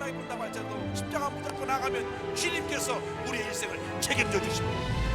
고난이 본다고 할지라도 십자가 붙들고 나가면 주님께서 우리의 일생을 책임져 주십니다.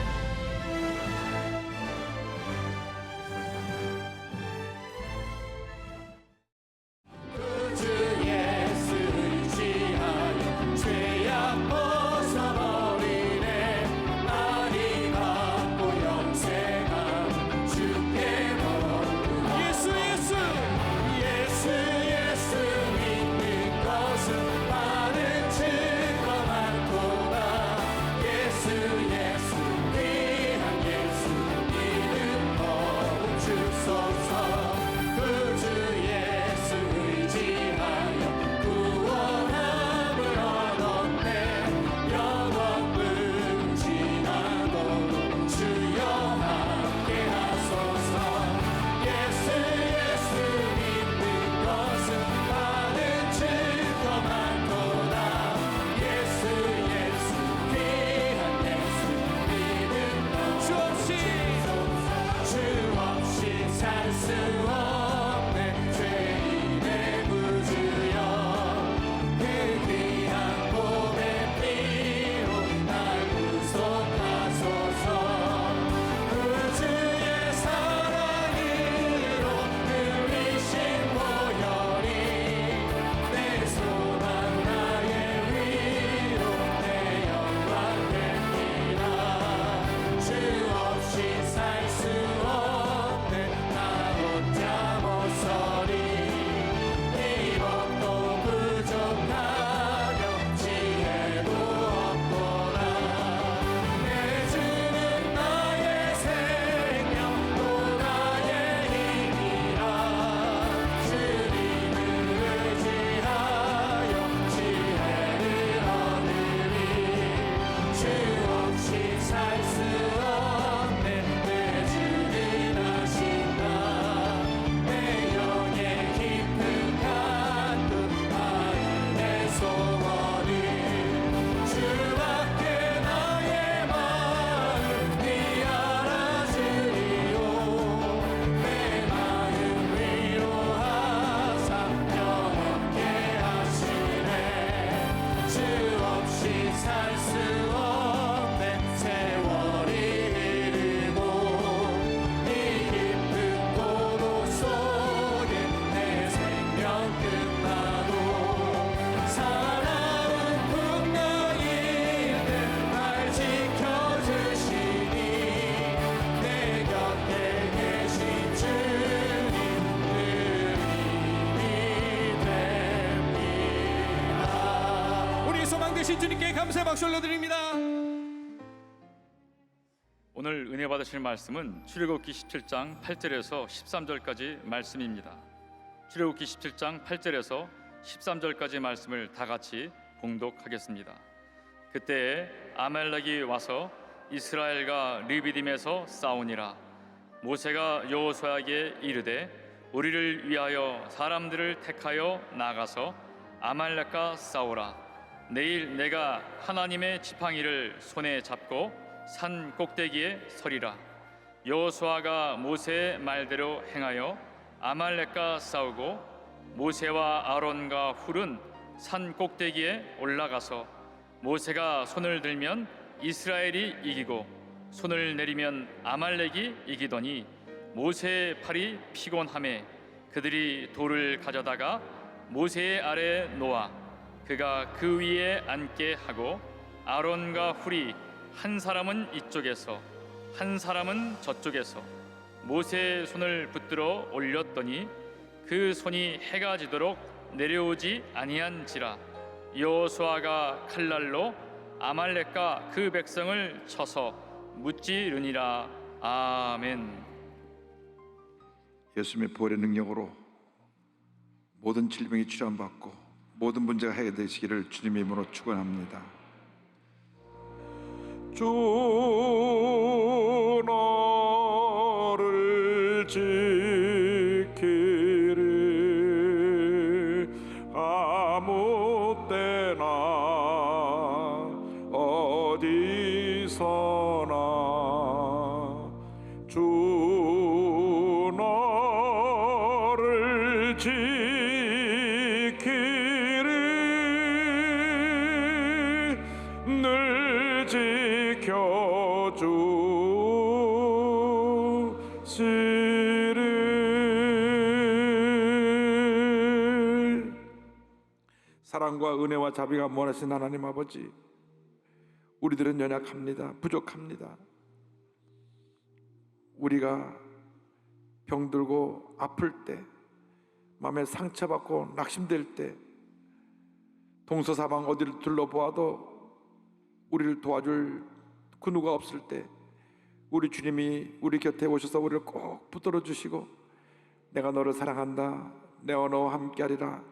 주님께 감사의 박수 올려드립니다. 오늘 은혜 받으실 말씀은 출애굽기 17장 8절에서 13절까지 말씀입니다. 출애굽기 17장 8절에서 13절까지 말씀을 다 같이 봉독하겠습니다. 그때에 아말렉이 와서 이스라엘과 르비딤에서 싸우니라. 모세가 여호수아에게 이르되 우리를 위하여 사람들을 택하여 나가서 아말렉과 싸우라. 내일 내가 하나님의 지팡이를 손에 잡고 산 꼭대기에 서리라. 여호수아가 모세의 말대로 행하여 아말렉과 싸우고 모세와 아론과 훌은 산 꼭대기에 올라가서 모세가 손을 들면 이스라엘이 이기고 손을 내리면 아말렉이 이기더니 모세의 팔이 피곤하매 그들이 돌을 가져다가 모세의 아래에 놓아 그가 그 위에 앉게 하고 아론과 훌이 한 사람은 이쪽에서 한 사람은 저쪽에서 모세의 손을 붙들어 올렸더니 그 손이 해가 지도록 내려오지 아니한지라. 여호수아가 칼날로 아말렉과 그 백성을 쳐서 무찌르니라. 아멘. 예수님의 부활의 능력으로 모든 질병이 치료받고 모든 문제가 해결되시기를 주님의 이름으로 축원합니다. 주 너를 지키리 아무 때나 어디서나 주 너를 지키리 지켜주시리. 사랑과 은혜와 자비가 무한하신 하나님 아버지, 우리들은 연약합니다. 부족합니다. 우리가 병들고 아플 때, 마음에 상처받고 낙심될 때, 동서사방 어디를 둘러보아도 우리를 도와줄 그 누가 없을 때, 우리 주님이 우리 곁에 오셔서 우리를 꼭 붙들어 주시고, 내가 너를 사랑한다, 내가 너와 함께하리라,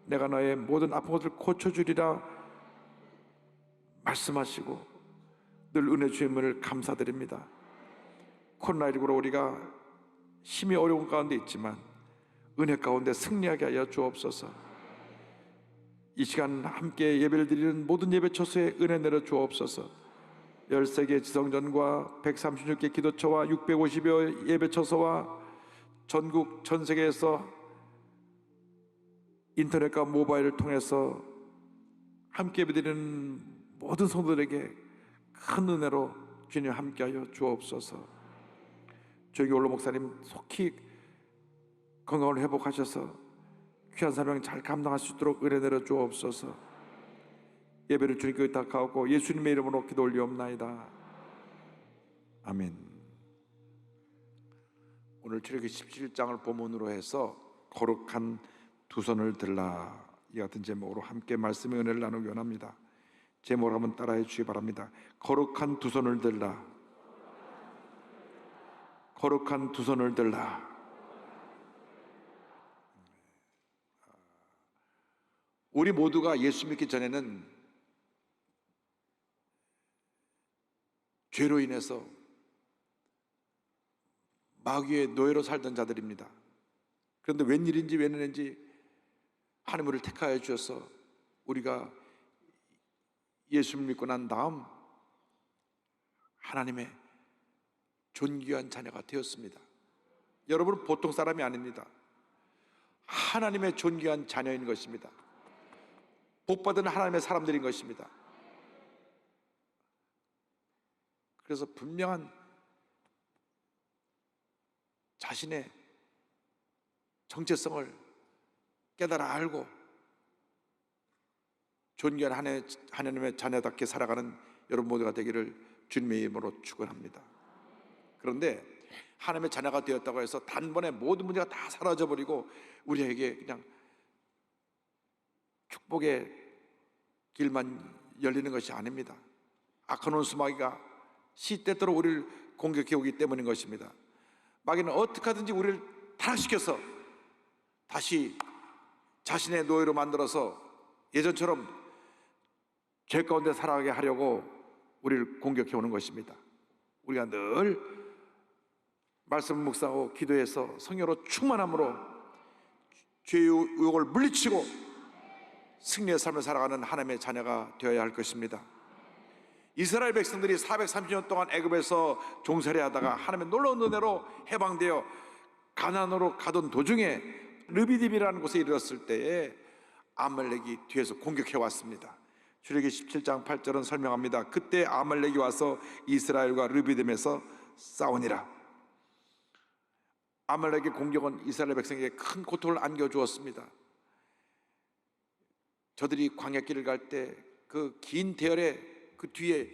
내가 너의 모든 아픈 것을 고쳐주리라 말씀하시고 늘 은혜 주임을 감사드립니다. 코로나19로 우리가 힘이 어려운 가운데 있지만 은혜 가운데 승리하게 하여 주옵소서. 이 시간 함께 예배를 드리는 모든 예배 처소에 은혜 내려 주옵소서. 13개 지성전과 136개 기도처와 650여 예배 처소와 전국 전 세계에서 인터넷과 모바일을 통해서 함께 예배드리는 모든 성도들에게 큰 은혜로 주님 함께하여 주옵소서. 조기올로 목사님 속히 건강을 회복하셔서 귀한 사명 잘 감당할 수 있도록 은혜 내려 주옵소서. 예배를 주님께 의탁하고 예수님의 이름으로 기도 올리옵나이다. 아멘. 오늘 출애굽기 17장을 본문으로 해서 거룩한 두 손을 들라, 이 같은 제목으로 함께 말씀의 은혜를 나누기 원합니다. 제목을 한번 따라해 주시기 바랍니다. 거룩한 두 손을 들라. 거룩한 두 손을 들라. 우리 모두가 예수 믿기 전에는 죄로 인해서 마귀의 노예로 살던 자들입니다. 그런데 웬일인지 웬일인지 하나님 우리를 택하여 주셔서 우리가 예수를 믿고 난 다음 하나님의 존귀한 자녀가 되었습니다. 여러분은 보통 사람이 아닙니다. 하나님의 존귀한 자녀인 것입니다. 복받은 하나님의 사람들인 것입니다. 그래서 분명한 자신의 정체성을 깨달아 알고 존귀한 하나님의 자녀답게 살아가는 여러분 모두가 되기를 주님의 이름으로 축원합니다. 그런데 하나님의 자녀가 되었다고 해서 단번에 모든 문제가 다 사라져버리고 우리에게 그냥 축복의 길만 열리는 것이 아닙니다. 악한 원수마귀가 시때때로 우리를 공격해 오기 때문인 것입니다. 마귀는 어떻게 하든지 우리를 타락시켜서 다시 자신의 노예로 만들어서 예전처럼 죄 가운데 살아가게 하려고 우리를 공격해 오는 것입니다. 우리가 늘 말씀 묵상하고 기도해서 성령으로 충만함으로 죄의 유혹을 물리치고 승리의 삶을 살아가는 하나님의 자녀가 되어야 할 것입니다. 이스라엘 백성들이 430년 동안 애굽에서 종살이 하다가 하나님의 놀라운 은혜로 해방되어 가나안으로 가던 도중에 르비딤이라는 곳에 이르렀을 때에 아말렉이 뒤에서 공격해 왔습니다. 출애굽기 17장 8절은 설명합니다. 그때 아말렉이 와서 이스라엘과 르비딤에서 싸우니라. 아말렉의 공격은 이스라엘 백성에게 큰 고통을 안겨주었습니다. 저들이 광야길을 갈 때 그 긴 대열의 그 뒤에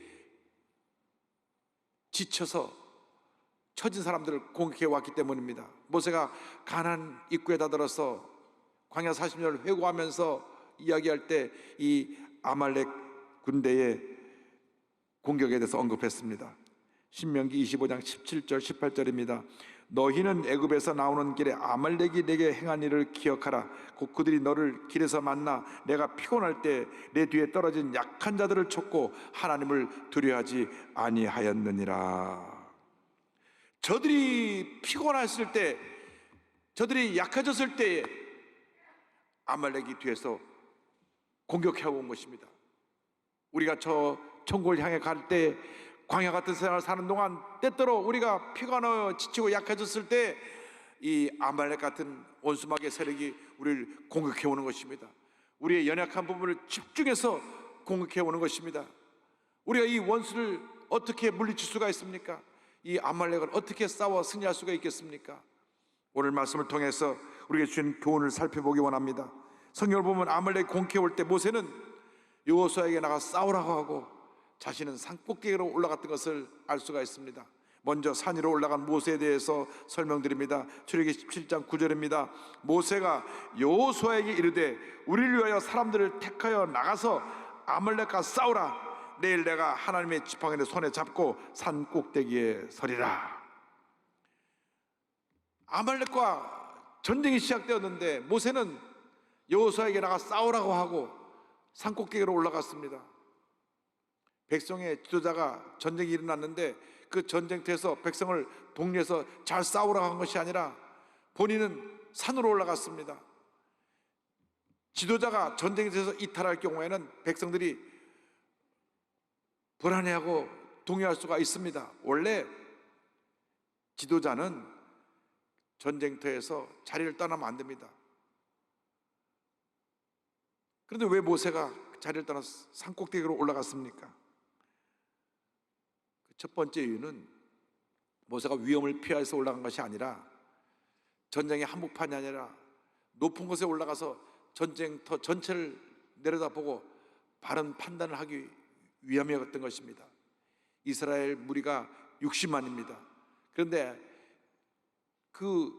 지쳐서 처진 사람들을 공격해 왔기 때문입니다. 모세가 가나안 입구에 다다라서 광야 40년을 회고하면서 이야기할 때 이 아말렉 군대의 공격에 대해서 언급했습니다. 신명기 25장 17절 18절입니다. 너희는 애굽에서 나오는 길에 아말렉이 내게 행한 일을 기억하라. 곧 그들이 너를 길에서 만나 내가 피곤할 때 내 뒤에 떨어진 약한 자들을 쳤고 하나님을 두려워하지 아니하였느니라. 저들이 피곤했을 때, 저들이 약해졌을 때에 아말렉이 뒤에서 공격해 온 것입니다. 우리가 저 천국을 향해 갈 때 광야 같은 생활을 사는 동안 때때로 우리가 피곤하고 지치고 약해졌을 때 이 아말렉 같은 원수마귀의 세력이 우리를 공격해 오는 것입니다. 우리의 연약한 부분을 집중해서 공격해 오는 것입니다. 우리가 이 원수를 어떻게 물리칠 수가 있습니까? 이 아말렉을 어떻게 싸워 승리할 수가 있겠습니까? 오늘 말씀을 통해서 우리에게 주신 교훈을 살펴보기 원합니다. 성경을 보면 아말렉 공격해 올 때 모세는 여호수아에게 나가 싸우라고 하고 자신은 산꼭대기로 올라갔던 것을 알 수가 있습니다. 먼저 산 위로 올라간 모세에 대해서 설명드립니다. 출애굽기 17장 9절입니다. 모세가 여호수아에게 이르되 우리를 위하여 사람들을 택하여 나가서 아말렉과 싸우라. 내일 내가 하나님의 지팡이를 손에 잡고 산 꼭대기에 서리라. 아말렉과 전쟁이 시작되었는데 모세는 여호수아에게 나가 싸우라고 하고 산 꼭대기로 올라갔습니다. 백성의 지도자가 전쟁이 일어났는데 그 전쟁터에서 백성을 독려해서 잘 싸우라고 한 것이 아니라 본인은 산으로 올라갔습니다. 지도자가 전쟁터에서 이탈할 경우에는 백성들이 불안해하고 동요할 수가 있습니다. 원래 지도자는 전쟁터에서 자리를 떠나면 안 됩니다. 그런데 왜 모세가 자리를 떠나서 산꼭대기로 올라갔습니까? 첫 번째 이유는 모세가 위험을 피해서 올라간 것이 아니라 전쟁의 한복판이 아니라 높은 곳에 올라가서 전쟁터 전체를 내려다보고 바른 판단을 하기 위함이었던 것입니다. 이스라엘 무리가 60만입니다. 그런데 그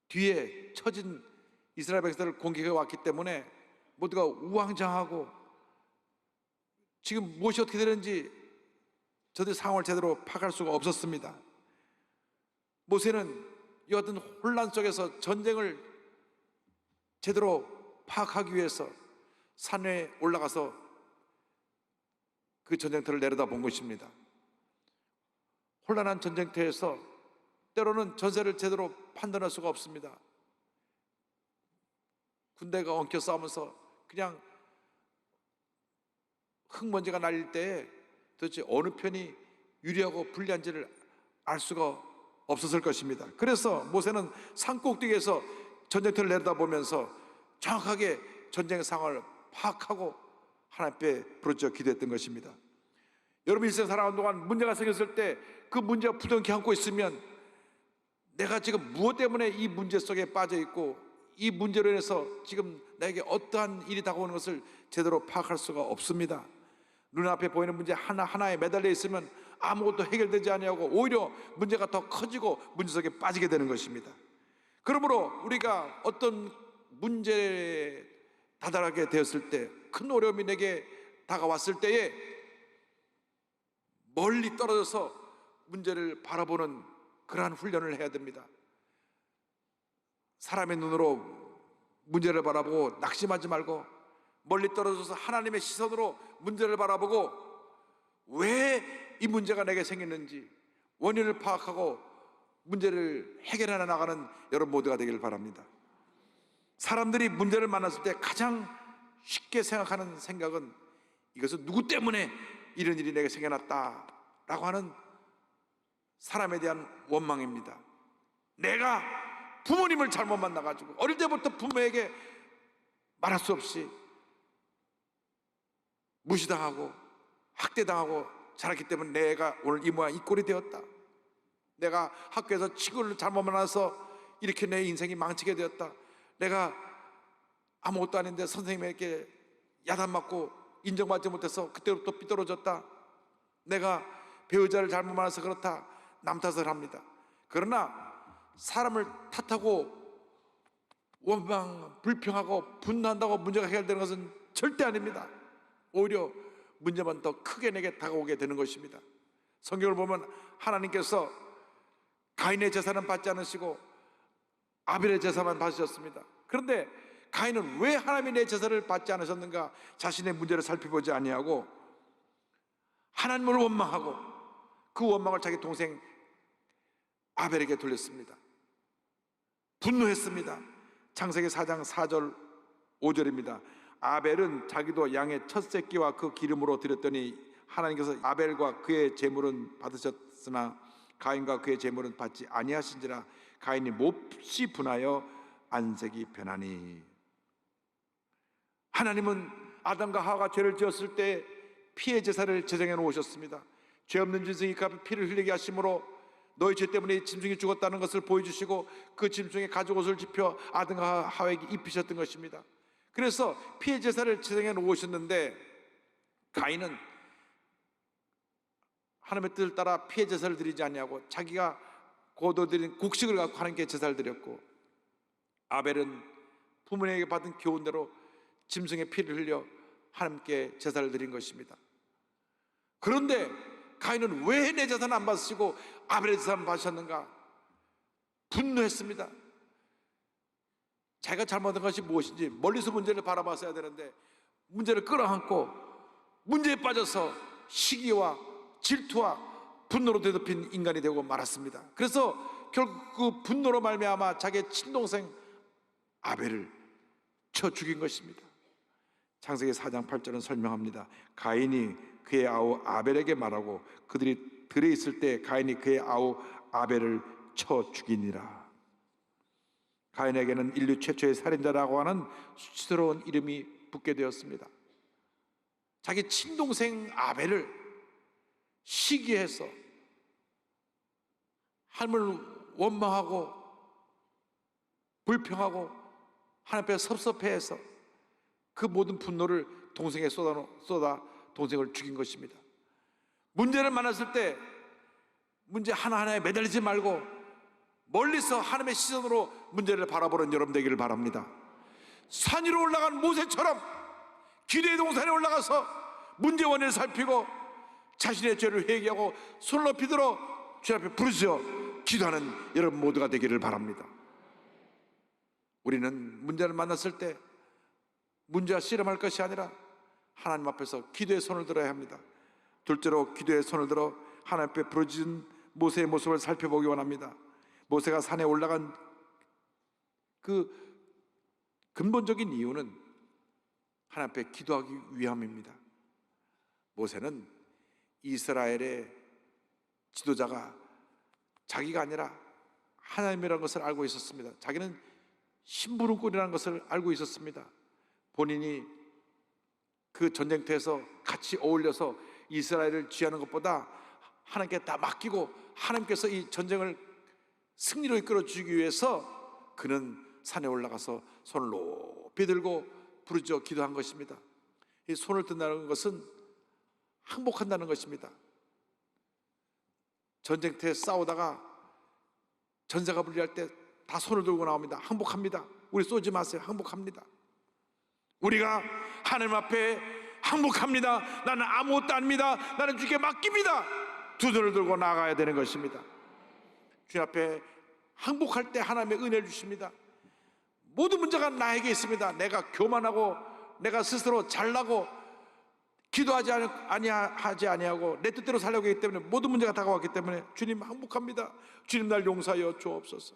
뒤에 처진 이스라엘 백성들을 공격해 왔기 때문에 모두가 우왕좌왕하고 지금 무엇이 어떻게 되는지 저들 상황을 제대로 파악할 수가 없었습니다. 모세는 이 같은 혼란 속에서 전쟁을 제대로 파악하기 위해서 산에 올라가서 그 전쟁터를 내려다본 것입니다. 혼란한 전쟁터에서 때로는 전세를 제대로 판단할 수가 없습니다. 군대가 엉켜 싸우면서 그냥 흙먼지가 날릴 때에 도대체 어느 편이 유리하고 불리한지를 알 수가 없었을 것입니다. 그래서 모세는 산꼭대기에서 전쟁터를 내려다보면서 정확하게 전쟁 상황을 파악하고 하나님 앞에 부르짖어 기도했던 것입니다. 여러분 일생 살아가는 동안 문제가 생겼을 때 그 문제가 부둥켜 안고 있으면 내가 지금 무엇 때문에 이 문제 속에 빠져 있고 이 문제로 인해서 지금 나에게 어떠한 일이 다가오는 것을 제대로 파악할 수가 없습니다. 눈앞에 보이는 문제 하나하나에 매달려 있으면 아무것도 해결되지 아니하고 오히려 문제가 더 커지고 문제 속에 빠지게 되는 것입니다. 그러므로 우리가 어떤 문제에 다다르게 되었을 때, 큰 어려움이 내게 다가왔을 때에 멀리 떨어져서 문제를 바라보는 그러한 훈련을 해야 됩니다. 사람의 눈으로 문제를 바라보고 낙심하지 말고 멀리 떨어져서 하나님의 시선으로 문제를 바라보고 왜 이 문제가 내게 생겼는지 원인을 파악하고 문제를 해결해 나가는 여러분 모두가 되기를 바랍니다. 사람들이 문제를 만났을 때 가장 쉽게 생각하는 생각은 이것은 누구 때문에 이런 일이 내게 생겨났다라고 하는 사람에 대한 원망입니다. 내가 부모님을 잘못 만나가지고 어릴 때부터 부모에게 말할 수 없이 무시당하고 학대당하고 자랐기 때문에 내가 오늘 이 모양 이 꼴이 되었다. 내가 학교에서 친구를 잘못 만나서 이렇게 내 인생이 망치게 되었다. 내가 아무것도 아닌데 선생님에게 야단맞고 인정받지 못해서 그때부터 삐뚤어졌다. 내가 배우자를 잘못 만나서 그렇다. 남 탓을 합니다. 그러나 사람을 탓하고 원망, 불평하고 분노한다고 문제가 해결되는 것은 절대 아닙니다. 오히려 문제만 더 크게 내게 다가오게 되는 것입니다. 성경을 보면 하나님께서 가인의 제사는 받지 않으시고 아벨의 제사만 받으셨습니다. 그런데 가인은 왜 하나님이 내 제사를 받지 않으셨는가? 자신의 문제를 살펴보지 아니하고 하나님을 원망하고 그 원망을 자기 동생 아벨에게 돌렸습니다. 분노했습니다. 창세기 4장 4절 5절입니다. 아벨은 자기도 양의 첫 새끼와 그 기름으로 드렸더니 하나님께서 아벨과 그의 제물은 받으셨으나 가인과 그의 제물은 받지 아니하신지라. 가인이 몹시 분하여 안색이 변하니. 하나님은 아담과 하와가 죄를 지었을 때 피해 제사를 제정해 놓으셨습니다. 죄 없는 짐승이 그 앞에 피를 흘리게 하심으로 너희 죄 때문에 짐승이 죽었다는 것을 보여주시고 그 짐승의 가죽옷을 집혀 아담과 하와에게 입히셨던 것입니다. 그래서 피해 제사를 제정해 놓으셨는데 가인은 하나님의 뜻을 따라 피해 제사를 드리지 아니하고 자기가 거둬들인 곡식을 갖고 하나님께 제사를 드렸고, 아벨은 부모에게 받은 교훈대로 짐승의 피를 흘려 하나님께 제사를 드린 것입니다. 그런데 가인은 왜 내 제사는 안 받으시고 아벨의 제사는 받으셨는가? 분노했습니다. 자기가 잘못한 것이 무엇인지 멀리서 문제를 바라봤어야 되는데 문제를 끌어안고 문제에 빠져서 시기와 질투와 분노로 되덮인 인간이 되고 말았습니다. 그래서 결국 그 분노로 말미암아 자기의 친동생 아벨을 쳐 죽인 것입니다. 창세기 4장 8절은 설명합니다. 가인이 그의 아우 아벨에게 말하고 그들이 들에 있을 때 가인이 그의 아우 아벨을 쳐 죽이니라. 가인에게는 인류 최초의 살인자라고 하는 수치스러운 이름이 붙게 되었습니다. 자기 친동생 아벨을 시기해서 하나님을 원망하고 불평하고 하나님 앞에 섭섭해해서 그 모든 분노를 동생에 쏟아 동생을 죽인 것입니다. 문제를 만났을 때 문제 하나하나에 매달리지 말고 멀리서 하나님의 시선으로 문제를 바라보는 여러분 되기를 바랍니다. 산 위로 올라간 모세처럼 기도의 동산에 올라가서 문제 원인을 살피고 자신의 죄를 회개하고 손을 높이 들어 주 앞에 부르짖어 기도하는 여러분 모두가 되기를 바랍니다. 우리는 문제를 만났을 때 문제와 씨름할 것이 아니라 하나님 앞에서 기도의 손을 들어야 합니다. 둘째로 기도의 손을 들어 하나님 앞에 부르짖은 모세의 모습을 살펴보기 원합니다. 모세가 산에 올라간 그 근본적인 이유는 하나님 앞에 기도하기 위함입니다. 모세는 이스라엘의 지도자가 자기가 아니라 하나님이라는 것을 알고 있었습니다. 자기는 심부름꾼이라는 것을 알고 있었습니다. 본인이 그 전쟁터에서 같이 어울려서 이스라엘을 지휘하는 것보다 하나님께 다 맡기고 하나님께서 이 전쟁을 승리로 이끌어 주기 위해서 그는 산에 올라가서 손을 높이 들고 부르짖어 기도한 것입니다. 이 손을 든다는 것은 항복한다는 것입니다. 전쟁터에 싸우다가 전사가 불리할 때 다 손을 들고 나옵니다. 항복합니다. 우리 쏘지 마세요. 항복합니다. 우리가 하나님 앞에 항복합니다. 나는 아무것도 아닙니다. 나는 주께 맡깁니다. 두 손을 들고 나가야 되는 것입니다. 주 앞에 항복할 때 하나님의 은혜를 주십니다. 모든 문제가 나에게 있습니다. 내가 교만하고 내가 스스로 잘나고 기도하지 아니하고 내 뜻대로 살려고 하기 때문에 모든 문제가 다가왔기 때문에 주님 항복합니다. 주님 날 용서하여 주옵소서.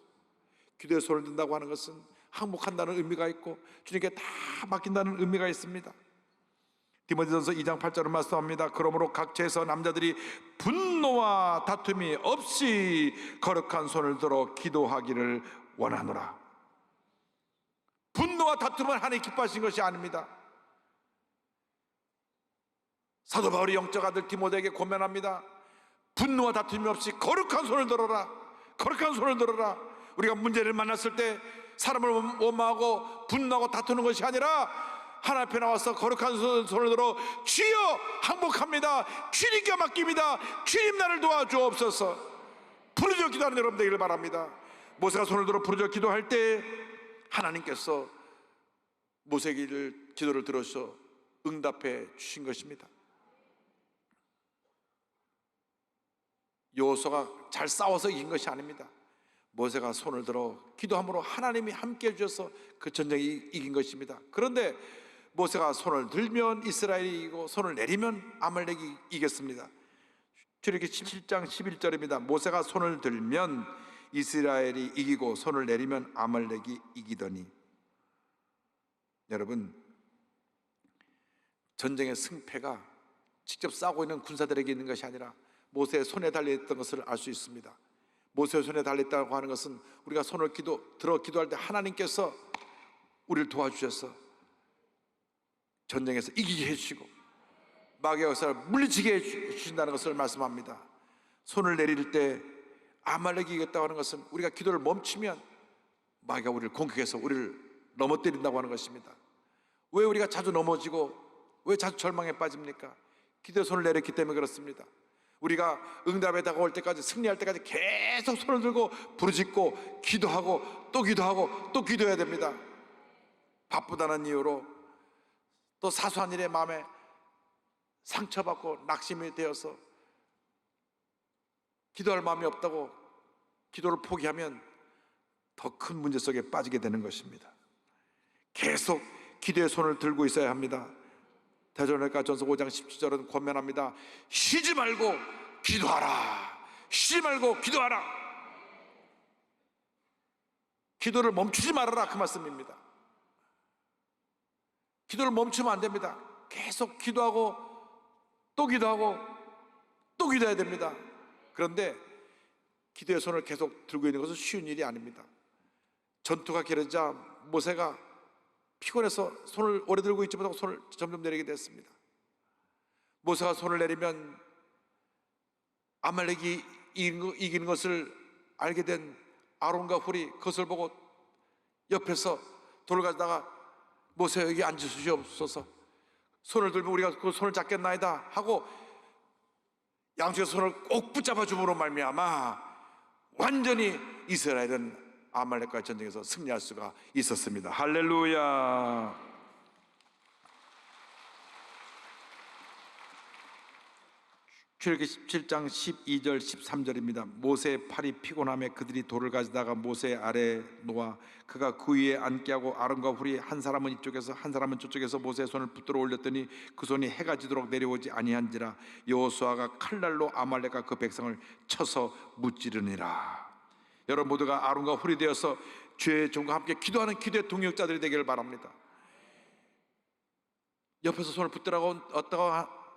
기도의 손을 든다고 하는 것은 항복한다는 의미가 있고 주님께 다 맡긴다는 의미가 있습니다. 디모데전서 2장 8절을 말씀합니다. 그러므로 각처에서 남자들이 분노와 다툼이 없이 거룩한 손을 들어 기도하기를 원하노라. 분노와 다툼은 하나님 기뻐하신 것이 아닙니다. 사도 바울이 영적 아들 디모데에게 권면합니다. 분노와 다툼이 없이 거룩한 손을 들어라. 거룩한 손을 들어라. 우리가 문제를 만났을 때 사람을 원망하고 분노하고 다투는 것이 아니라 하나님 앞에 나와서 거룩한 손을 들어 주여 항복합니다. 주님께 맡깁니다. 주님 나를 도와주옵소서. 부르짖어 기도하는 여러분 되기를 바랍니다. 모세가 손을 들어 부르짖어 기도할 때 하나님께서 모세의 기도를 들어서 응답해 주신 것입니다. 여호수아가 잘 싸워서 이긴 것이 아닙니다. 모세가 손을 들어 기도함으로 하나님이 함께 해주셔서 그 전쟁이 이긴 것입니다. 그런데 모세가 손을 들면 이스라엘이 이기고 손을 내리면 아말렉이 이겼습니다. 출애굽기 17장 11절입니다. 모세가 손을 들면 이스라엘이 이기고 손을 내리면 아말렉이 이기더니. 여러분, 전쟁의 승패가 직접 싸우고 있는 군사들에게 있는 것이 아니라 모세의 손에 달려있던 것을 알 수 있습니다. 모세의 손에 달려있다고 하는 것은 우리가 손을 들어 기도할 때 하나님께서 우리를 도와주셔서 전쟁에서 이기게 해주시고 마귀의 역사를 물리치게 해주신다는 것을 말씀합니다. 손을 내릴 때 아말렉이 이겼다고 하는 것은 우리가 기도를 멈추면 마귀가 우리를 공격해서 우리를 넘어뜨린다고 하는 것입니다. 왜 우리가 자주 넘어지고 왜 자주 절망에 빠집니까? 기도의 손을 내렸기 때문에 그렇습니다. 우리가 응답에 다가올 때까지, 승리할 때까지 계속 손을 들고 부르짖고 기도하고 또 기도하고 또 기도해야 됩니다. 바쁘다는 이유로 또 사소한 일에 마음에 상처받고 낙심이 되어서 기도할 마음이 없다고 기도를 포기하면 더 큰 문제 속에 빠지게 되는 것입니다. 계속 기도의 손을 들고 있어야 합니다. 데살로니가전서 5장 17절은 권면합니다. 쉬지 말고 기도하라. 쉬지 말고 기도하라. 기도를 멈추지 말아라, 그 말씀입니다. 기도를 멈추면 안 됩니다. 계속 기도하고 또 기도하고 또 기도해야 됩니다. 그런데 기도의 손을 계속 들고 있는 것은 쉬운 일이 아닙니다. 전투가 길어지자 모세가 피곤해서 손을 오래 들고 있지 못하고 손을 점점 내리게 됐습니다. 모세가 손을 내리면 아말렉이 이기는 것을 알게 된 아론과 훌이 그것을 보고 옆에서 돌을 가져다가 모세 여기 앉으시옵소서, 손을 들면 우리가 그 손을 잡겠나이다 하고 양쪽에 손을 꼭 붙잡아 줌으로 말미암아 완전히 이스라엘은 아말렉과의 전쟁에서 승리할 수가 있었습니다. 할렐루야. 출애굽기 17장 12절 13절입니다. 모세의 팔이 피곤함에 그들이 돌을 가져다가 모세 아래에 놓아 그가 그 위에 앉게 하고 아론과 훌이 한 사람은 이쪽에서 한 사람은 저쪽에서 모세의 손을 붙들어 올렸더니 그 손이 해가 지도록 내려오지 아니한지라. 여호수아가 칼날로 아말렉과 그 백성을 쳐서 무찌르니라. 여러분 모두가 아론과 훌이 되어서 주의 종과 함께 기도하는 기도의 동역자들이 되기를 바랍니다. 옆에서 손을 붙들라고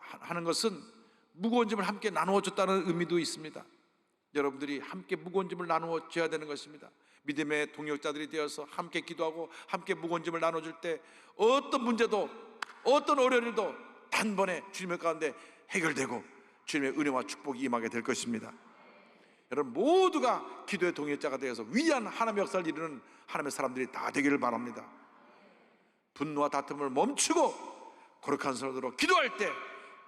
하는 것은 무거운 짐을 함께 나누어 줬다는 의미도 있습니다. 여러분들이 함께 무거운 짐을 나누어 줘야 되는 것입니다. 믿음의 동역자들이 되어서 함께 기도하고 함께 무거운 짐을 나눠줄 때 어떤 문제도 어떤 어려운 일도 단번에 주님의 가운데 해결되고 주님의 은혜와 축복이 임하게 될 것입니다. 여러분 모두가 기도의 동역자가 되어서 위대한 하나님의 역사를 이루는 하나님의 사람들이 다 되기를 바랍니다. 분노와 다툼을 멈추고 거룩한 손으로 기도할 때,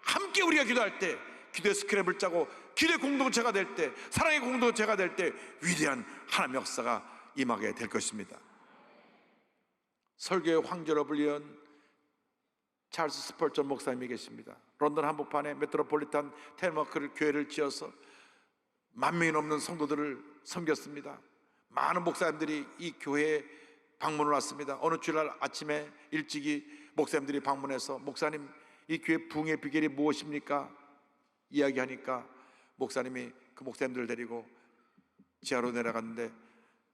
함께 우리가 기도할 때, 기도의 스크랩을 짜고 기도의 공동체가 될 때, 사랑의 공동체가 될 때 위대한 하나님의 역사가 임하게 될 것입니다. 설교의 황제로 불리운 찰스 스펄전 목사님이 계십니다. 런던 한복판에 메트로폴리탄 테마크 교회를 지어서 10,000명이 넘는 성도들을 섬겼습니다. 많은 목사님들이 이 교회에 방문을 왔습니다. 어느 주일날 아침에 일찍이 목사님들이 방문해서 목사님 이 교회 부흥의 비결이 무엇입니까? 이야기하니까 목사님이 그 목사님들을 데리고 지하로 내려갔는데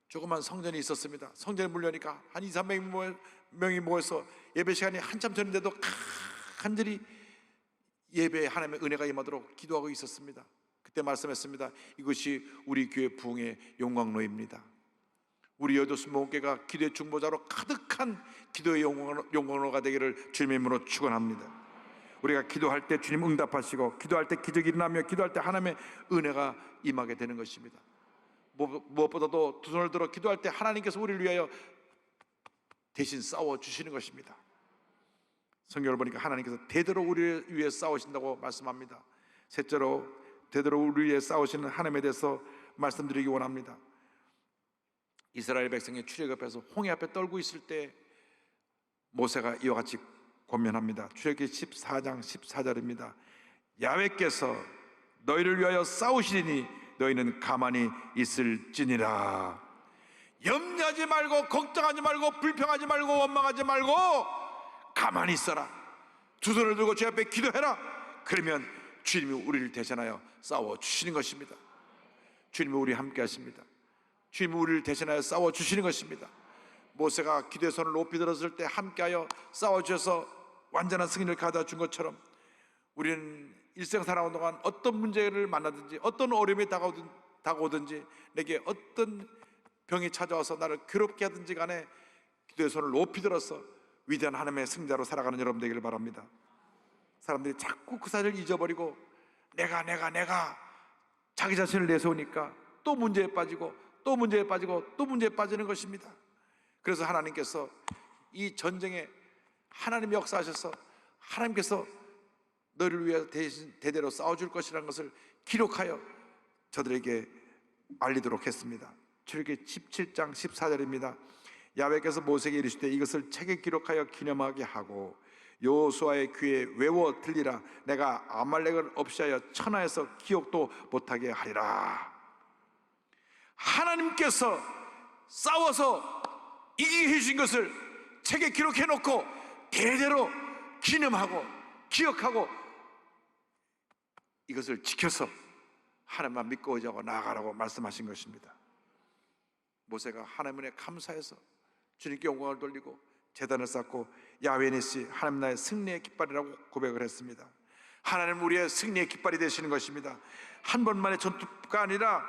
조그만 성전이 있었습니다. 성전에 물려니까 한 200~300명이 모여서 예배 시간이 한참 전인데도 간절히 예배에 하나님의 은혜가 임하도록 기도하고 있었습니다. 그때 말씀했습니다. 이것이 우리 교회 부흥의 영광로입니다. 우리 여도순복음교회가 기도의 중보자로 가득한 기도의 영광로가 되기를 주님의 이름으로 축원합니다. 우리가 기도할 때 주님 응답하시고 기도할 때 기적이 일어나며 기도할 때 하나님의 은혜가 임하게 되는 것입니다. 무엇보다도 두 손을 들어 기도할 때 하나님께서 우리를 위하여 대신 싸워주시는 것입니다. 성경을 보니까 하나님께서 대대로 우리를 위해 싸우신다고 말씀합니다. 셋째로 대대로 우리를 위해 싸우시는 하나님에 대해서 말씀드리기 원합니다. 이스라엘 백성의 출애굽에서 홍해 앞에 떨고 있을 때 모세가 이와 같이 권면합니다. 출애굽기 14장 14절입니다. 야훼께서 너희를 위하여 싸우시리니 너희는 가만히 있을지니라. 염려하지 말고 걱정하지 말고 불평하지 말고 원망하지 말고 가만히 있어라. 두 손을 들고 주 앞에 기도해라. 그러면 주님이 우리를 대신하여 싸워주시는 것입니다. 주님이 우리 함께 하십니다. 주님이 우리를 대신하여 싸워주시는 것입니다. 모세가 기도의 손을 높이 들었을 때 함께하여 싸워주셔서 완전한 승리를 가져다 준 것처럼 우리는 일생 살아온 동안 어떤 문제를 만나든지 어떤 어려움이 다가오든지 내게 어떤 병이 찾아와서 나를 괴롭게 하든지 간에 기도의 손을 높이 들어서 위대한 하나님의 승자로 살아가는 여러분 되기를 바랍니다. 사람들이 자꾸 그 사실을 잊어버리고 내가 자기 자신을 내세우니까 또 문제에 빠지고 또 문제에 빠지고 또 문제에 빠지는 것입니다. 그래서 하나님께서 이 전쟁에 하나님이 역사하셔서 하나님께서 너를 위해 대대로 싸워줄 것이라는 것을 기록하여 저들에게 알리도록 했습니다. 출애굽기 17장 14절입니다. 야훼께서 모세에게 이르시되 이것을 책에 기록하여 기념하게 하고 여호수아의 귀에 외워 들리라. 내가 아말렉을 없이하여 천하에서 기억도 못하게 하리라. 하나님께서 싸워서 이기게 해주신 것을 책에 기록해 놓고 대대로 기념하고 기억하고 이것을 지켜서 하나님만 믿고 의지하고 나아가라고 말씀하신 것입니다. 모세가 하나님에 감사해서 주님께 영광을 돌리고 제단을 쌓고 야훼 니시, 하나님 나의 승리의 깃발이라고 고백을 했습니다. 하나님 우리의 승리의 깃발이 되시는 것입니다. 한 번만의 전투가 아니라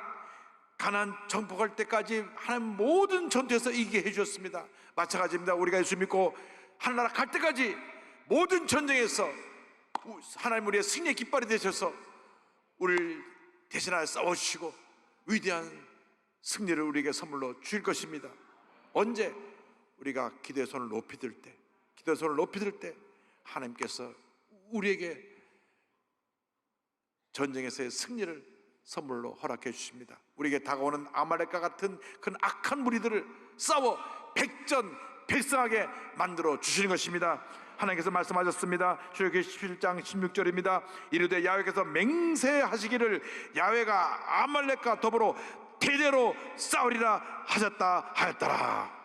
가나안 정복할 때까지 하나님 모든 전투에서 이기게 해주셨습니다. 마찬가지입니다. 우리가 예수 믿고 하늘나라 갈 때까지 모든 전쟁에서 하나님 우리의 승리의 깃발이 되셔서 우리를 대신하여 싸워주시고 위대한 승리를 우리에게 선물로 주실 것입니다. 언제? 우리가 기도의 손을 높이 들 때, 기도의 손을 높이 들 때 하나님께서 우리에게 전쟁에서의 승리를 선물로 허락해 주십니다. 우리에게 다가오는 아말렉과 같은 그 악한 무리들을 싸워 백전백승하게 만들어 주시는 것입니다. 하나님께서 말씀하셨습니다. 출애굽기 17장 16절입니다. 이르되 야훼께서 맹세하시기를 야훼가 아말렉과 더불어 대대로 싸우리라 하셨다 하였더라.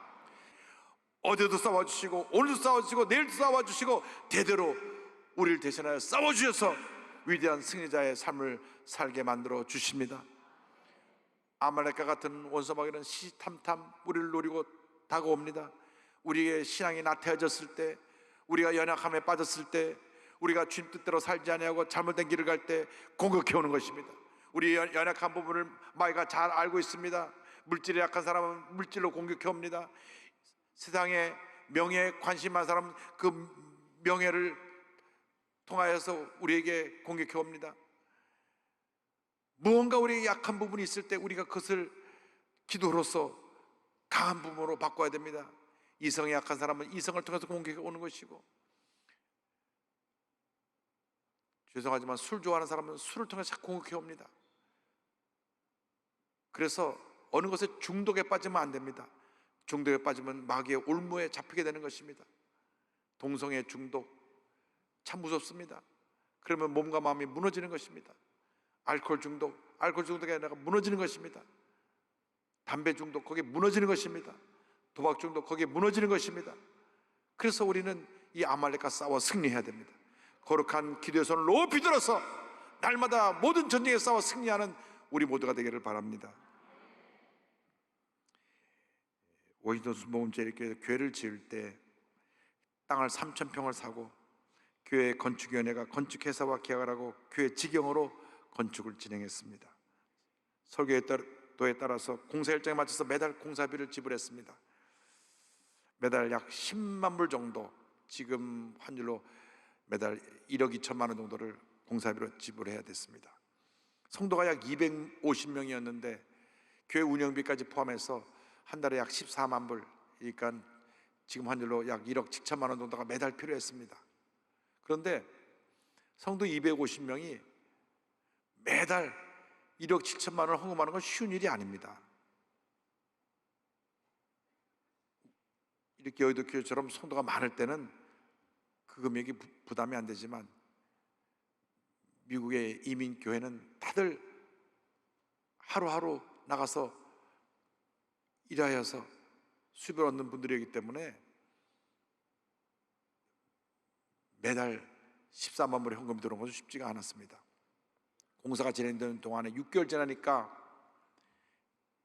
어제도 싸워주시고 오늘도 싸워주시고 내일도 싸워주시고 대대로 우리를 대신하여 싸워주셔서 위대한 승리자의 삶을 살게 만들어 주십니다. 아말렉과 같은 원수마귀는 시탐탐 우리를 노리고 다가옵니다. 우리의 신앙이 나태해졌을 때, 우리가 연약함에 빠졌을 때, 우리가 주님 뜻대로 살지 아니하고 잘못된 길을 갈 때 공격해 오는 것입니다. 우리의 연약한 부분을 마귀가 잘 알고 있습니다. 물질에 약한 사람은 물질로 공격해 옵니다. 세상에 명예에 관심 많은 사람은 그 명예를 통하여서 우리에게 공격해 옵니다. 무언가 우리의 약한 부분이 있을 때 우리가 그것을 기도로서 강한 부분으로 바꿔야 됩니다. 이성에 약한 사람은 이성을 통해서 공격해 오는 것이고, 죄송하지만 술 좋아하는 사람은 술을 통해서 공격해 옵니다. 그래서 어느 것에 중독에 빠지면 안 됩니다. 중독에 빠지면 마귀의 올무에 잡히게 되는 것입니다. 동성애 중독 참 무섭습니다. 그러면 몸과 마음이 무너지는 것입니다. 알코올 중독이 아니라 무너지는 것입니다. 담배 중독 거기에 무너지는 것입니다. 도박 중독 거기에 무너지는 것입니다. 그래서 우리는 이 아말렉과 싸워 승리해야 됩니다. 거룩한 기도의 손을 높이 들어서 날마다 모든 전쟁에 싸워 승리하는 우리 모두가 되기를 바랍니다. 워싱턴 모금제일교회 교회를 지을 때 땅을 3,000평을 사고 교회 건축위원회가 건축회사와 계약을 하고 교회 직영으로 건축을 진행했습니다. 설계도에 따라서 공사 일정에 맞춰서 매달 공사비를 지불했습니다. 매달 약 10만 불 정도, 지금 환율로 매달 1억 2천만 원 정도를 공사비로 지불해야 됐습니다. 성도가 약 250명이었는데 교회 운영비까지 포함해서 한 달에 약 14만 불, 그러니까 지금 환율로 약 1억 7천만 원 정도가 매달 필요했습니다. 그런데 성도 250명이 매달 1억 7천만 원을 헌금하는 건 쉬운 일이 아닙니다. 이렇게 여의도 교회처럼 성도가 많을 때는 그 금액이 부담이 안 되지만 미국의 이민교회는 다들 하루하루 나가서 일하여서 수입을 얻는 분들이기 때문에 매달 14만 불의 헌금이 들어온 것은 쉽지가 않았습니다. 공사가 진행되는 동안에 6개월 지나니까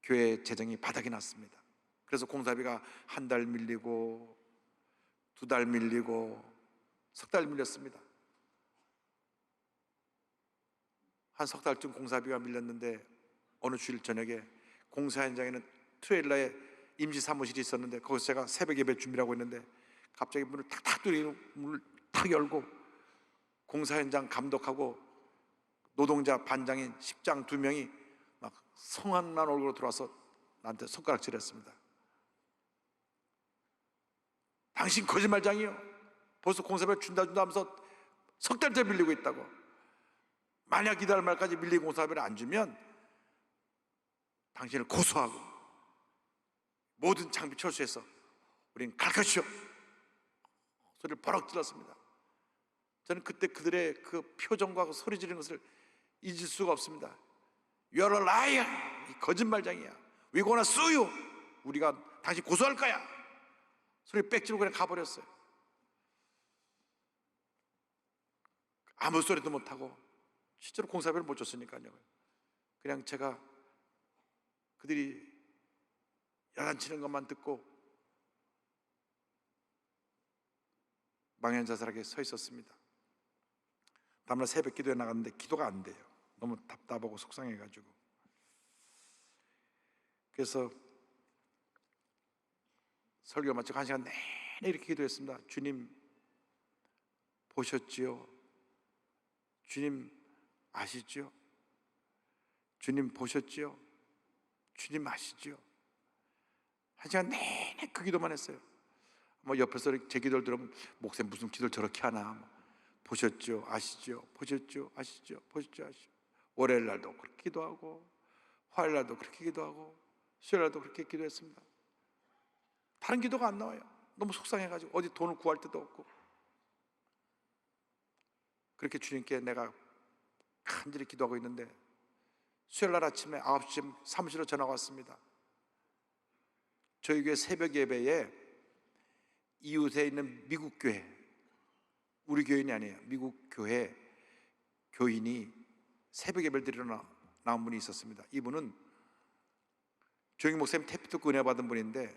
교회 재정이 바닥이 났습니다. 그래서 공사비가 한 달 밀리고 2달 밀리고 석 달 밀렸습니다. 한 석 달쯤 공사비가 밀렸는데 어느 주일 저녁에 공사 현장에는 트레일러에 임시 사무실이 있었는데 거기서 제가 새벽 예배 준비하고 있는데 갑자기 문을 탁탁 두드리고 문을 탁 열고 공사 현장 감독하고 노동자 반장인 십장 2명이 막 성한 얼굴로 들어와서 나한테 손가락질했습니다. 당신 거짓말장이요. 벌써 공사비를 준다 하면서 석 달째 밀리고 있다고. 만약 이달 말까지 밀린 공사비를 안 주면 당신을 고소하고 모든 장비 철수해서 우린 갈 것이오. 소리를 버럭 질렀습니다. 저는 그때 그들의 그 표정과 그 소리 지르는 것을 잊을 수가 없습니다. You're a liar. 이 거짓말장이야. We gonna sue you. 우리가 당신 고소할 거야. 소리 빽지르고 그냥 가버렸어요. 아무 소리도 못하고 실제로 공사비를 못 줬으니까요. 그냥 제가 그들이 야단치는 것만 듣고 망연자실하게 서 있었습니다. 다음날 새벽 기도에 나갔는데 기도가 안 돼요. 너무 답답하고 속상해가지고. 그래서 설교 마치고 1시간 내내 이렇게 기도했습니다. 주님 보셨지요? 주님 아시지요? 주님 보셨지요? 주님 아시지요? 1시간 내내 그 기도만 했어요. 뭐 옆에서 제 기도를 들으면 목사님 무슨 기도를 저렇게 하나. 보셨죠? 아시죠? 보셨죠? 아시죠? 보셨죠? 아시죠? 월요일 날도 그렇게 기도하고 화요일 날도 그렇게 기도하고 수요일 날도 그렇게 기도했습니다. 다른 기도가 안 나와요. 너무 속상해가지고 어디 돈을 구할 데도 없고. 그렇게 주님께 내가 간절히 기도하고 있는데 수요일 날 아침에 9시쯤 사무실로 전화가 왔습니다. 저희 교회 새벽 예배에 이웃에 있는 미국 교회, 우리 교인이 아니에요. 미국 교회 교인이 새벽 예배를 드리러 나온 분이 있었습니다. 이분은 조영희 목사님 태피 듣고 은혜 받은 분인데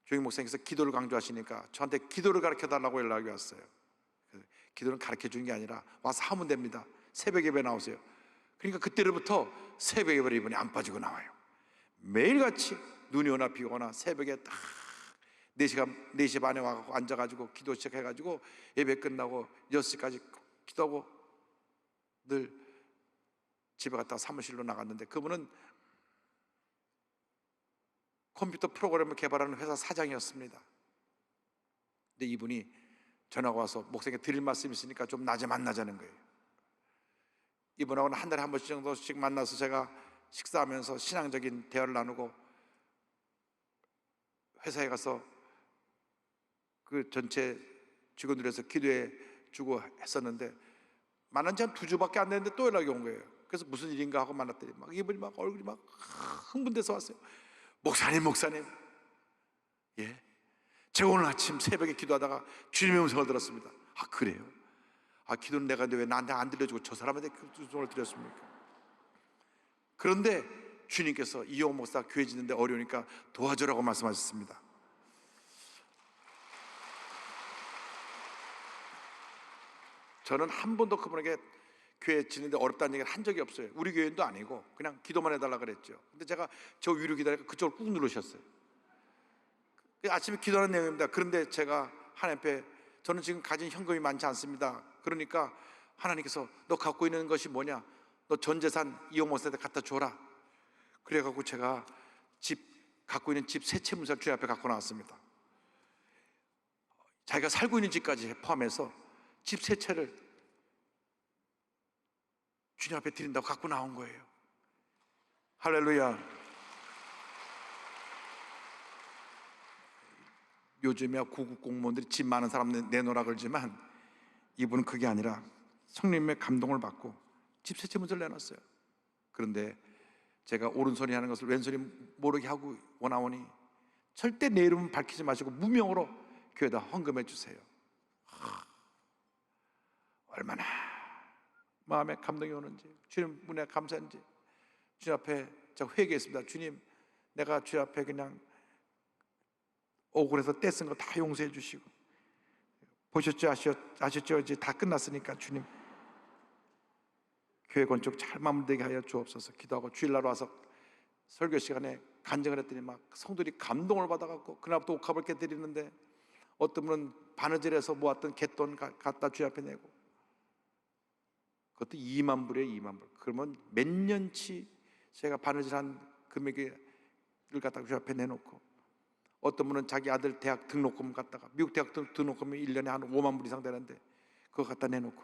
조영희 목사님께서 기도를 강조하시니까 저한테 기도를 가르쳐 달라고 연락이 왔어요. 기도는 가르쳐 주는 게 아니라 와서 하면 됩니다. 새벽 예배 나오세요. 그러니까 그때로부터 새벽 예배를 이분이 안 빠지고 나와요. 매일같이 눈이 오나 비가 오나 새벽에 딱 4시 반에 와서 앉아가지고 기도 시작해가지고 예배 끝나고 6시까지 기도하고 늘 집에 갔다가 사무실로 나갔는데 그분은 컴퓨터 프로그램을 개발하는 회사 사장이었습니다. 근데 이분이 전화가 와서 목사님께 드릴 말씀이 있으니까 좀 낮에 만나자는 거예요. 이분하고는 한 달에 한 번씩 정도씩 만나서 제가 식사하면서 신앙적인 대화를 나누고 회사에 가서 그 전체 직원들에서 기도해 주고 했었는데 만난 지 한 2주밖에 안 됐는데 또 연락이 온 거예요. 그래서 무슨 일인가 하고 만났더니 막 이분이 막 얼굴이 막 흥분돼서 왔어요. 목사님 예, 제가 오늘 아침 새벽에 기도하다가 주님의 음성을 들었습니다. 아 그래요? 아 기도는 내가 왜 나한테 안 들려주고 저 사람한테 그 음성을 드렸습니까? 그런데 주님께서 이용 목사 교회 짓는데 어려우니까 도와주라고 말씀하셨습니다. 저는 한 번도 그분에게 교회 짓는데 어렵다는 얘기를 한 적이 없어요. 우리 교회도 아니고 그냥 기도만 해달라 그랬죠. 근데 제가 저 위로 기다리니까 그쪽을 꾹 누르셨어요. 아침에 기도하는 내용입니다. 그런데 제가 하나님 앞에 저는 지금 가진 현금이 많지 않습니다. 그러니까 하나님께서 너 갖고 있는 것이 뭐냐? 너 전 재산 이용 목사한테 갖다 줘라. 그래갖고 제가 갖고 있는 집 세 채 문서를 주님 앞에 갖고 나왔습니다. 자기가 살고 있는 집까지 포함해서 집 세 채를 주님 앞에 드린다고 갖고 나온 거예요. 할렐루야. 요즘에 고급 공무원들이 집 많은 사람 내놓으라 그러지만 이분은 그게 아니라 성령님의 감동을 받고 집 세 채 문서를 내놨어요. 그런데 제가 오른손이 하는 것을 왼손이 모르게 하고 원하오니 절대 내 이름은 밝히지 마시고 무명으로 교회에다 헌금해 주세요. 얼마나 마음에 감동이 오는지, 주님 은혜 감사한지 주님 앞에 제가 회개했습니다. 주님, 내가 주님 앞에 그냥 억울해서 떼쓴 거 다 용서해 주시고, 보셨죠? 아셨죠? 이제 다 끝났으니까 주님 교회 건축 잘 마무리되게 하여 주옵소서. 기도하고 주일날 와서 설교 시간에 간증을 했더니 막 성도들이 감동을 받아갖고 그날부터 옥합을 깨뜨리는데 어떤 분은 바느질해서 모았던 갯돈 갖다 주님 앞에 내고 그것도 2만 불이에요. 2만 불. 그러면 몇 년치 제가 바느질한 금액을 갖다가 주 앞에 내놓고, 어떤 분은 자기 아들 대학 등록금 갖다가, 미국 대학 등록금이 1년에 한 5만 불 이상 되는데 그거 갖다 내놓고,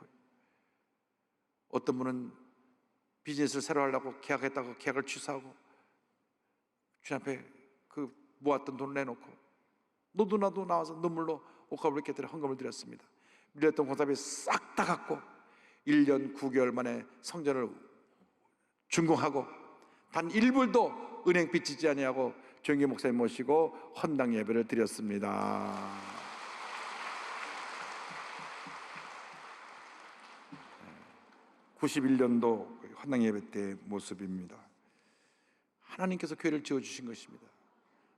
어떤 분은 비즈니스를 새로 하려고 계약했다고 계약을 취소하고 주님 앞에 그 모았던 돈을 내놓고, 너도 나도 나와서 눈물로 옷값을 이렇게 드려 헌금을 드렸습니다. 밀렸던 공사비 싹 다 갚고 1년 9개월 만에 성전을 준공하고 단 1불도 은행 빚지지 아니하고 조영기 목사님 모시고 헌당 예배를 드렸습니다. 91년도 헌당 예배 때의 모습입니다. 하나님께서 교회를 지어주신 것입니다.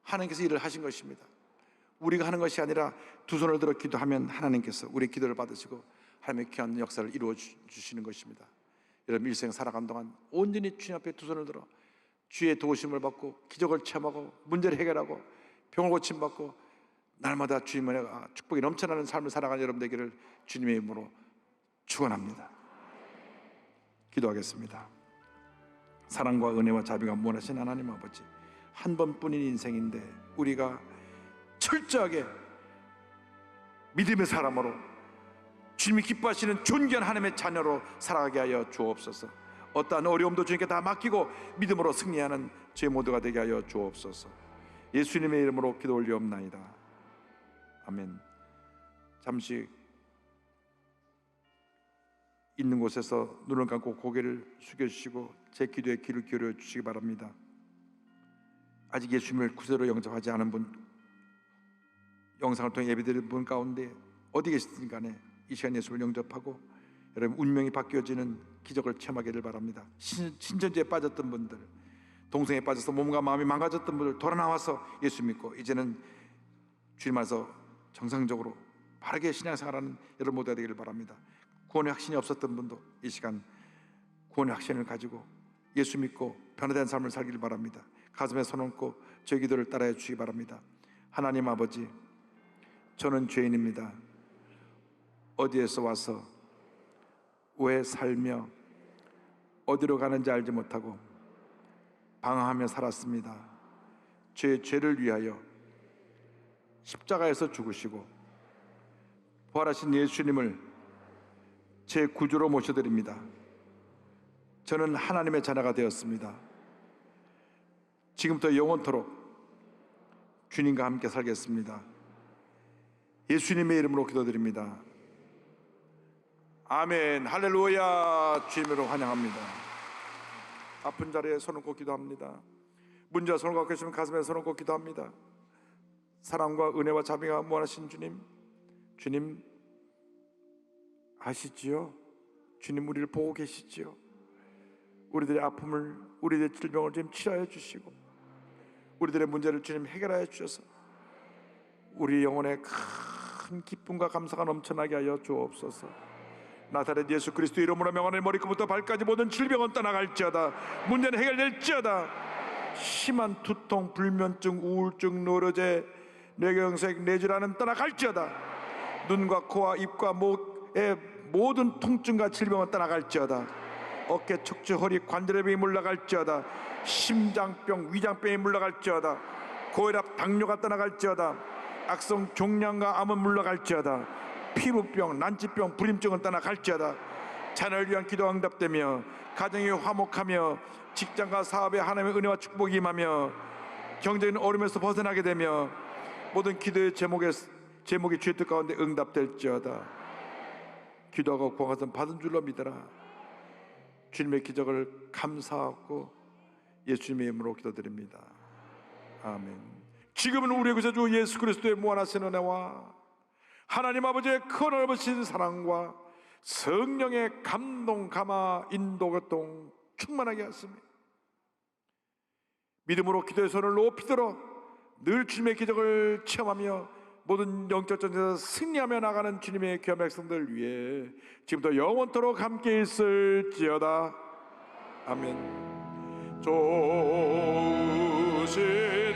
하나님께서 일을 하신 것입니다. 우리가 하는 것이 아니라 두 손을 들어 기도하면 하나님께서 우리의 기도를 받으시고 하나님의 귀한 역사를 이루어 주시는 것입니다. 여러분, 일생 살아간 동안 온전히 주님 앞에 두 손을 들어 주의 도우심을 받고 기적을 체험하고 문제를 해결하고 병을 고침받고 날마다 주님의 축복이 넘쳐나는 삶을 살아가는 여러분 되기를 주님의 이름으로 축원합니다. 기도하겠습니다. 사랑과 은혜와 자비가 무한하신 하나님 아버지, 한 번뿐인 인생인데 우리가 철저하게 믿음의 사람으로 주님이 기뻐하시는 존귀한 하나님의 자녀로 살아가게 하여 주옵소서. 어떠한 어려움도 주님께 다 맡기고 믿음으로 승리하는 제 모두가 되게 하여 주옵소서. 예수님의 이름으로 기도 올리옵나이다. 아멘. 잠시 있는 곳에서 눈을 감고 고개를 숙여주시고 제 기도에 귀를 기울여 주시기 바랍니다. 아직 예수님을 구세로 영접하지 않은 분, 영상을 통해 예배드리는 분 가운데 어디 계시든 간에 이 시간 예수를 영접하고 여러분 운명이 바뀌어지는 기적을 체험하기를 바랍니다. 신천지에 빠졌던 분들, 동성애에 빠져서 몸과 마음이 망가졌던 분들 돌아 나와서 예수 믿고 이제는 주님 안에서 정상적으로 바르게 신앙생활하는 여러분 모두가 되기를 바랍니다. 구원의 확신이 없었던 분도 이 시간 구원의 확신을 가지고 예수 믿고 변화된 삶을 살기를 바랍니다. 가슴에 손 얹고 제 기도를 따라해 주시기 바랍니다. 하나님 아버지, 저는 죄인입니다. 어디에서 와서 왜 살며 어디로 가는지 알지 못하고 방황하며 살았습니다. 제 죄를 위하여 십자가에서 죽으시고 부활하신 예수님을 제 구주로 모셔드립니다. 저는 하나님의 자녀가 되었습니다. 지금부터 영원토록 주님과 함께 살겠습니다. 예수님의 이름으로 기도드립니다. 아멘. 할렐루야. 주님으로 환영합니다. 아픈 자리에 손을 꽂고 기도합니다. 문제와 손을 갖고 계시면 가슴에 손을 꽂고 기도합니다. 사랑과 은혜와 자비가 무한하신 주님, 주님 아시지요? 주님 우리를 보고 계시지요? 우리들의 아픔을, 우리들의 질병을 주님 치료해 주시고 우리들의 문제를 주님 해결하여 주셔서 우리 영혼에 큰 기쁨과 감사가 넘쳐나게 하여 주옵소서. 나사렛 예수 그리스도 이름으로 명하는 머리끝부터 발까지 모든 질병은 떠나갈지어다. 문제는 해결될지어다. 심한 두통, 불면증, 우울증, 노르제, 뇌경색, 뇌질환은 떠나갈지어다. 눈과 코와 입과 목의 모든 통증과 질병은 떠나갈지어다. 어깨, 척추, 허리, 관절염이 물러갈지어다. 심장병, 위장병이 물러갈지어다. 고혈압, 당뇨가 떠나갈지어다. 악성 종양과 암은 물러갈지어다. 피부병, 난치병, 불임증은 떠나갈지어다. 자녀를 위한 기도가 응답되며 가정이 화목하며 직장과 사업에 하나님의 은혜와 축복이 임하며 경제적인 어려움에서 벗어나게 되며 모든 기도의 제목이 주의 뜻 가운데 응답될지어다. 기도하고 구한 것은 받은 줄로 믿어라. 주님의 기적을 감사하고 예수님의 이름으로 기도드립니다. 아멘. 지금은 우리의 구세주 예수 그리스도의 무한하신 은혜와 하나님 아버지의 큰 넓으신 사랑과 성령의 감동, 감화, 인도, 교통 충만하게 하십니다. 믿음으로 기도의 손을 높이 들어 늘 주님의 기적을 체험하며 모든 영적 전쟁에서 승리하며 나가는 주님의 귀한 백성들 위해 지금부터 영원토록 함께 있을지어다. 아멘. 좋으신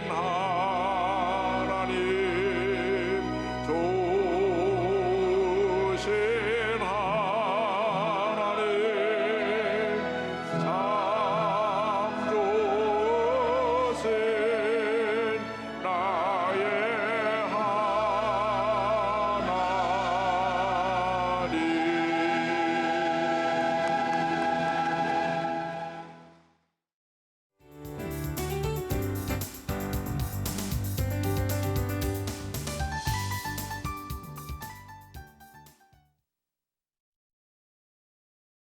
하나님